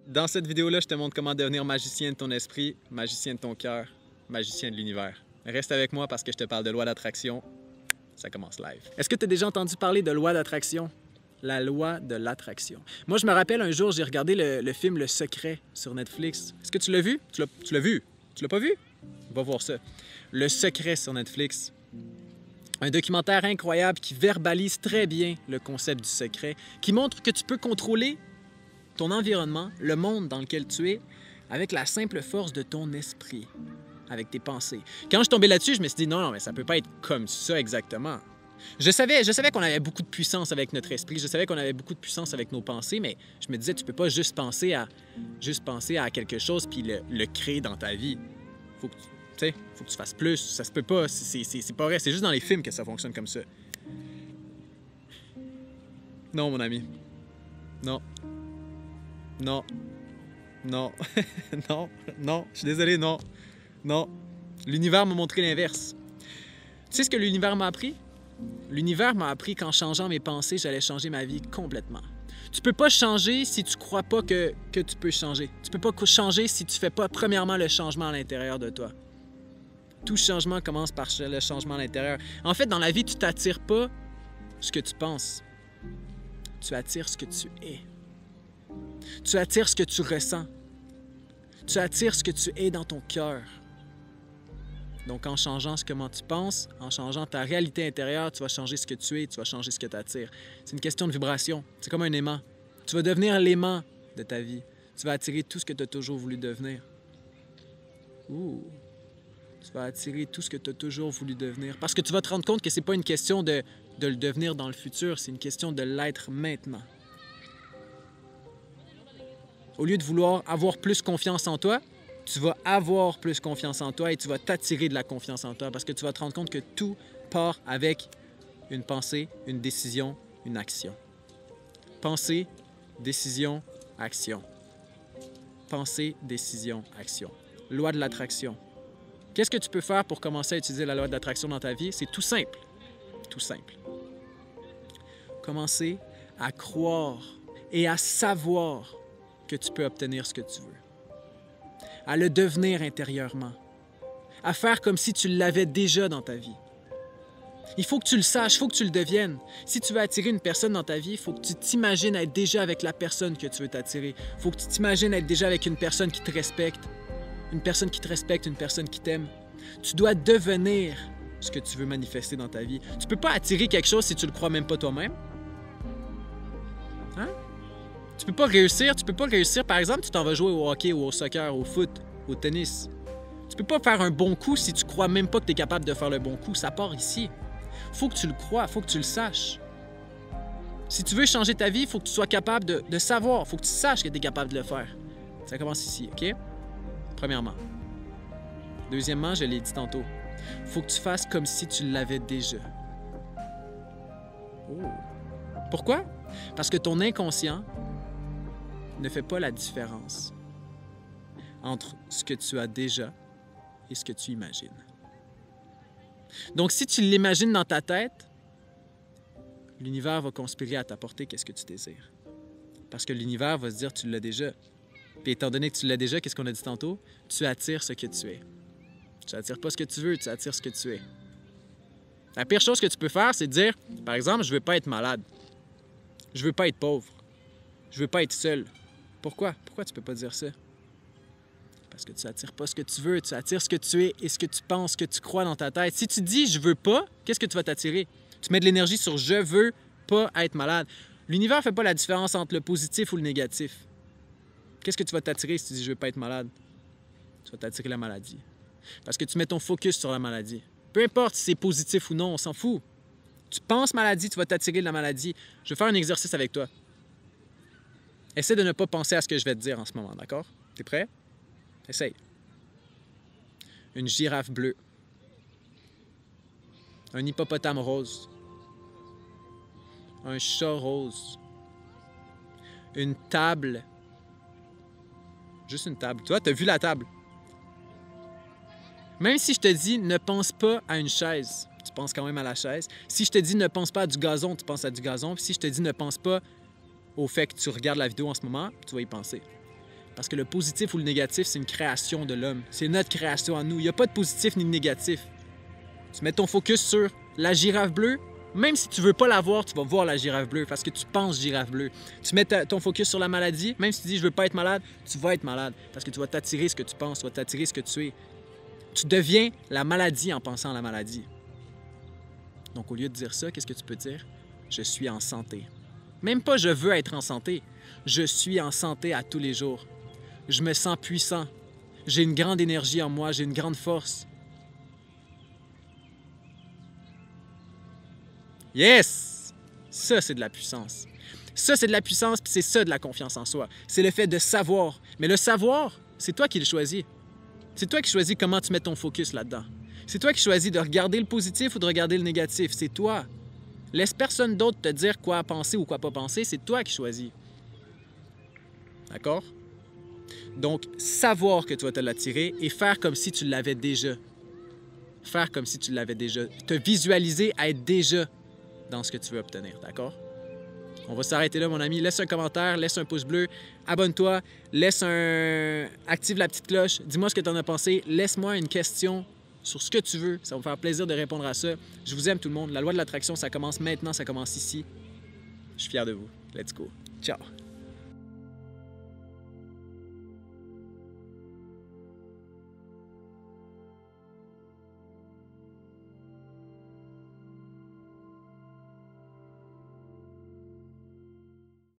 Dans cette vidéo-là, je te montre comment devenir magicien de ton esprit, magicien de ton cœur, magicien de l'univers. Reste avec moi parce que je te parle de loi d'attraction. Ça commence live. Est-ce que tu as déjà entendu parler de loi d'attraction? La loi de l'attraction. Moi, je me rappelle un jour, j'ai regardé le film Le Secret sur Netflix. Est-ce que tu l'as vu? Tu l'as vu? Tu l'as pas vu? Va voir ça. Le Secret sur Netflix. Un documentaire incroyable qui verbalise très bien le concept du secret, qui montre que tu peux contrôler ton environnement, le monde dans lequel tu es, avec la simple force de ton esprit, avec tes pensées. Quand je suis tombé là-dessus, je me suis dit non, mais ça peut pas être comme ça exactement. Je savais qu'on avait beaucoup de puissance avec notre esprit, je savais qu'on avait beaucoup de puissance avec nos pensées, mais je me disais, tu peux pas juste penser à quelque chose puis le créer dans ta vie. Faut que tu fasses plus, ça se peut pas, c'est pas vrai, c'est juste dans les films que ça fonctionne comme ça. Non, mon ami. Non. Non. Non. Non. Non. Je suis désolé, non. Non. L'univers m'a montré l'inverse. Tu sais ce que l'univers m'a appris? L'univers m'a appris qu'en changeant mes pensées, j'allais changer ma vie complètement. Tu peux pas changer si tu crois pas que tu peux changer. Tu peux pas changer si tu fais pas premièrement le changement à l'intérieur de toi. Tout changement commence par le changement à l'intérieur. En fait, dans la vie, tu t'attires pas ce que tu penses. Tu attires ce que tu es. Tu attires ce que tu ressens. Tu attires ce que tu es dans ton cœur. Donc, en changeant comment tu penses, en changeant ta réalité intérieure, tu vas changer ce que tu es, tu vas changer ce que tu attires. C'est une question de vibration. C'est comme un aimant. Tu vas devenir l'aimant de ta vie. Tu vas attirer tout ce que tu as toujours voulu devenir. Ouh! Tu vas attirer tout ce que tu as toujours voulu devenir. Parce que tu vas te rendre compte que c'est pas une question de le devenir dans le futur, c'est une question de l'être maintenant. Au lieu de vouloir avoir plus confiance en toi, tu vas avoir plus confiance en toi et tu vas t'attirer de la confiance en toi parce que tu vas te rendre compte que tout part avec une pensée, une décision, une action. Pensée, décision, action. Pensée, décision, action. Loi de l'attraction. Qu'est-ce que tu peux faire pour commencer à utiliser la loi de l'attraction dans ta vie? C'est tout simple. Tout simple. Commencer à croire et à savoir que tu peux obtenir ce que tu veux. À le devenir intérieurement. À faire comme si tu l'avais déjà dans ta vie. Il faut que tu le saches, il faut que tu le deviennes. Si tu veux attirer une personne dans ta vie, il faut que tu t'imagines être déjà avec la personne que tu veux t'attirer. Il faut que tu t'imagines être déjà avec une personne qui te respecte. Une personne qui te respecte, une personne qui t'aime. Tu dois devenir ce que tu veux manifester dans ta vie. Tu ne peux pas attirer quelque chose si tu ne le crois même pas toi-même. Hein? Tu peux pas réussir, par exemple, tu t'en vas jouer au hockey ou au soccer, au foot, au tennis. Tu peux pas faire un bon coup si tu crois même pas que tu es capable de faire le bon coup. Ça part ici. Faut que tu le crois, faut que tu le saches. Si tu veux changer ta vie, il faut que tu sois capable de savoir, il faut que tu saches que tu es capable de le faire. Ça commence ici, OK? Premièrement. Deuxièmement, je l'ai dit tantôt, il faut que tu fasses comme si tu l'avais déjà. Oh. Pourquoi? Parce que ton inconscient ne fait pas la différence entre ce que tu as déjà et ce que tu imagines. Donc, si tu l'imagines dans ta tête, l'univers va conspirer à t'apporter qu'est-ce que tu désires. Parce que l'univers va se dire, tu l'as déjà. Puis étant donné que tu l'as déjà, qu'est-ce qu'on a dit tantôt? Tu attires ce que tu es. Tu n'attires pas ce que tu veux, tu attires ce que tu es. La pire chose que tu peux faire, c'est de dire, par exemple, je ne veux pas être malade. Je ne veux pas être pauvre. Je ne veux pas être seul. Pourquoi? Pourquoi tu ne peux pas dire ça? Parce que tu n'attires pas ce que tu veux, tu attires ce que tu es et ce que tu penses, ce que tu crois dans ta tête. Si tu dis « je veux pas », qu'est-ce que tu vas t'attirer? Tu mets de l'énergie sur « je veux pas être malade ». L'univers ne fait pas la différence entre le positif ou le négatif. Qu'est-ce que tu vas t'attirer si tu dis « je veux pas être malade ». Tu vas t'attirer la maladie. Parce que tu mets ton focus sur la maladie. Peu importe si c'est positif ou non, on s'en fout. Tu penses maladie, tu vas t'attirer de la maladie. Je vais faire un exercice avec toi. Essaie de ne pas penser à ce que je vais te dire en ce moment, d'accord? T'es prêt? Essaye. Une girafe bleue. Un hippopotame rose. Un chat rose. Une table. Juste une table. Toi, t'as vu la table. Même si je te dis ne pense pas à une chaise, tu penses quand même à la chaise. Si je te dis ne pense pas à du gazon, tu penses à du gazon. Puis si je te dis ne pense pas au fait que tu regardes la vidéo en ce moment, tu vas y penser. Parce que le positif ou le négatif, c'est une création de l'homme. C'est notre création à nous. Il n'y a pas de positif ni de négatif. Tu mets ton focus sur la girafe bleue, même si tu ne veux pas la voir, tu vas voir la girafe bleue parce que tu penses girafe bleue. Tu mets ton focus sur la maladie, même si tu dis je ne veux pas être malade, tu vas être malade parce que tu vas t'attirer ce que tu penses, tu vas t'attirer ce que tu es. Tu deviens la maladie en pensant à la maladie. Donc, au lieu de dire ça, qu'est-ce que tu peux dire? Je suis en santé. Même pas je veux être en santé. Je suis en santé à tous les jours. Je me sens puissant. J'ai une grande énergie en moi, j'ai une grande force. Yes! Ça, c'est de la puissance. Ça, c'est de la puissance, puis c'est ça de la confiance en soi. C'est le fait de savoir. Mais le savoir, c'est toi qui le choisis. C'est toi qui choisis comment tu mets ton focus là-dedans. C'est toi qui choisis de regarder le positif ou de regarder le négatif. C'est toi. Laisse personne d'autre te dire quoi penser ou quoi pas penser. C'est toi qui choisis. D'accord? Donc, savoir que tu vas te l'attirer et faire comme si tu l'avais déjà. Faire comme si tu l'avais déjà. Te visualiser à être déjà dans ce que tu veux obtenir. D'accord? On va s'arrêter là, mon ami. Laisse un commentaire, laisse un pouce bleu, abonne-toi, active la petite cloche, dis-moi ce que tu en as pensé, laisse-moi une question sur ce que tu veux. Ça va me faire plaisir de répondre à ça. Je vous aime tout le monde. La loi de l'attraction, ça commence maintenant, ça commence ici. Je suis fier de vous. Let's go. Ciao.